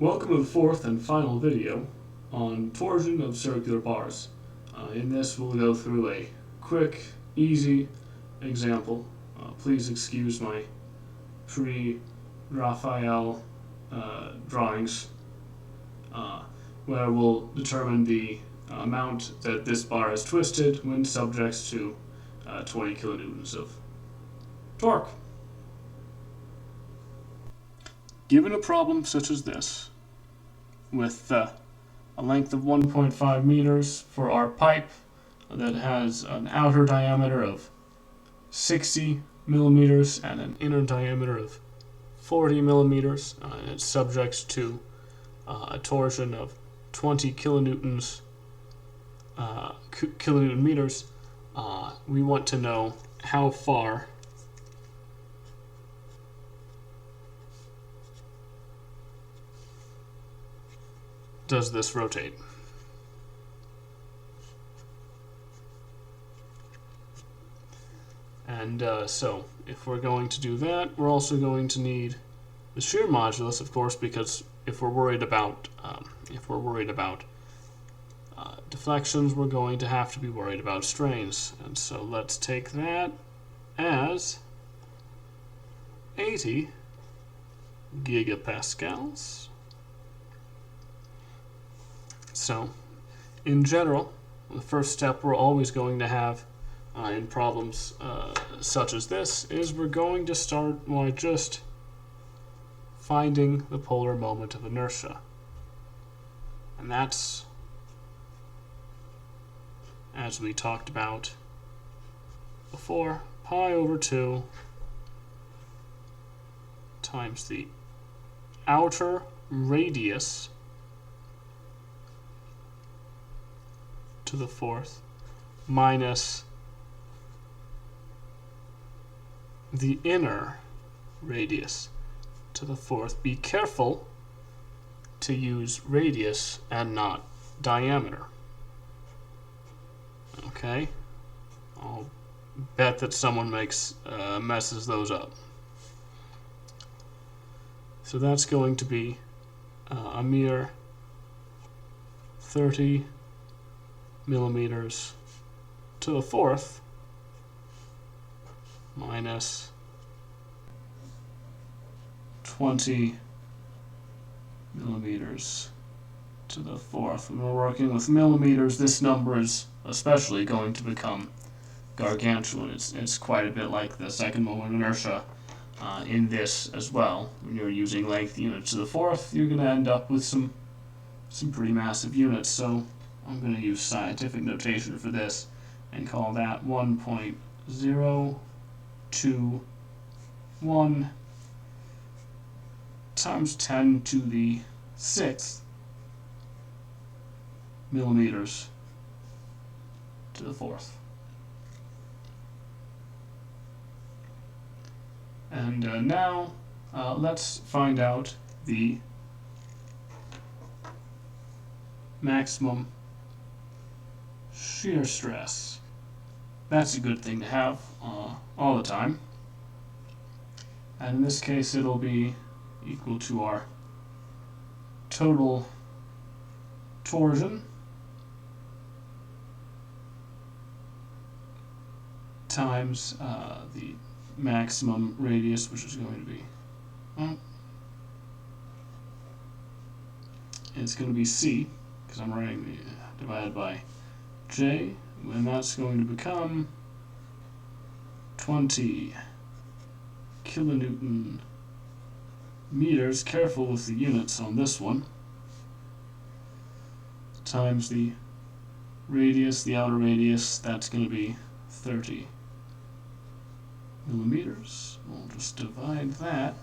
Welcome to the fourth and final video on torsion of circular bars. In this we'll go through a quick, easy example. Please excuse my pre-Raphael drawings, where we'll determine the amount that this bar is twisted when subject to 20 kilonewtons of torque. Given a problem such as this, with a length of 1.5 meters for our pipe that has an outer diameter of 60 millimeters and an inner diameter of 40 millimeters, and it's subject to a torsion of 20 kilonewton meters, we want to know how far does this rotate. And so if we're going to do that, we're also going to need the shear modulus, of course, because if we're worried about deflections, we're going to have to be worried about strains. And so let's take that as 80 gigapascals. So, in general, the first step we're always going to have in problems such as this is we're going to start by just finding the polar moment of inertia. And that's, as we talked about before, pi over 2 times the outer radius to the fourth minus the inner radius to the fourth. Be careful to use radius and not diameter. Okay? I'll bet that someone messes those up. So that's going to be a mere 30 millimeters to the fourth minus 20 millimeters to the fourth. When we're working with millimeters, this number is especially going to become gargantuan. It's quite a bit like the second moment of inertia in this as well. When you're using length units to the fourth, you're going to end up with some pretty massive units. So I'm going to use scientific notation for this and call that 1.021 times 10 to the 6th millimeters to the fourth. And now let's find out the maximum shear stress. That's a good thing to have all the time. And in this case, it'll be equal to our total torsion times the maximum radius, which is going to be, it's going to be C, because I'm writing the divided by J, and that's going to become 20 kilonewton meters, careful with the units on this one, times the radius, the outer radius, that's going to be 30 millimeters. We'll just divide that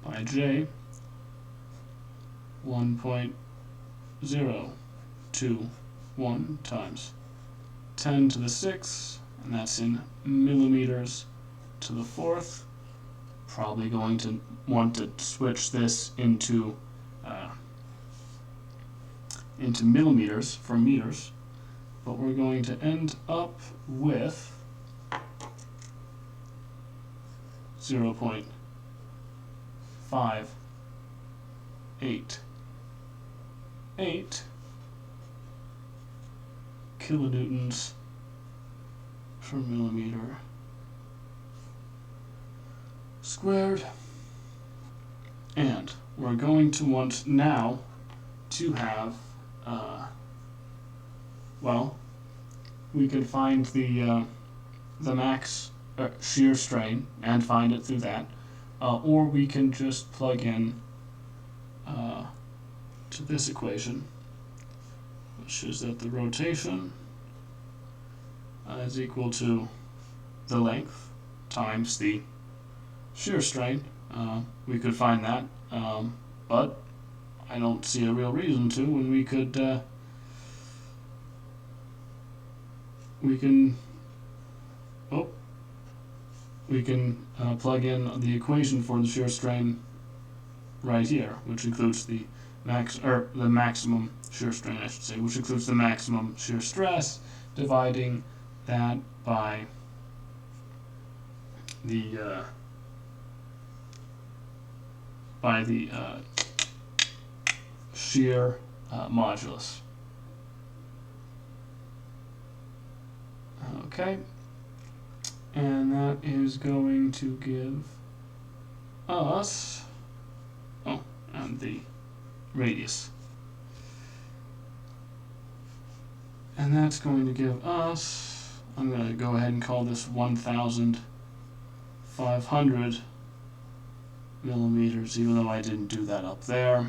by J, 1.021 times 10 to the 6th, and that's in millimeters to the fourth. Probably going to want to switch this into millimeters from meters, but we're going to end up with 0.5 kilonewtons per millimeter squared. And we're going to want now to have, well, we can find the max shear strain and find it through that, or we can just plug in to this equation, which is that the rotation is equal to the length times the shear strain. We could find that, but I don't see a real reason to when we can plug in the equation for the shear strain right here, which includes the maximum shear strain, I should say, which includes the maximum shear stress, dividing that by the shear modulus. Okay, and that is going to give us, and the radius. And that's going to give us, I'm going to go ahead and call this 1,500 millimeters, even though I didn't do that up there.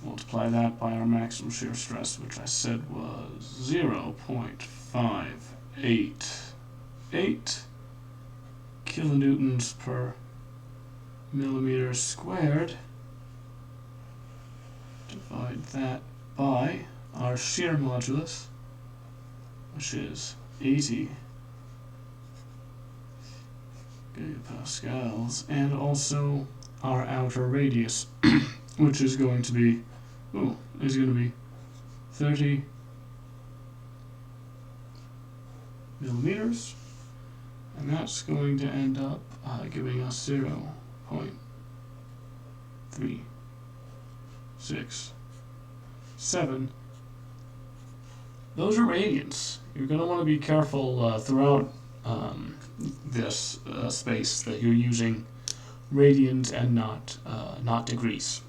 Multiply that by our maximum shear stress, which I said was 0.588 kilonewtons per millimeter squared. Divide that by our shear modulus, which is 80 gigapascals, and also our outer radius, which is going to be 30 millimeters, and that's going to end up giving us 0.367. Those are radians. You're going to want to be careful throughout this space that you're using radians and not degrees.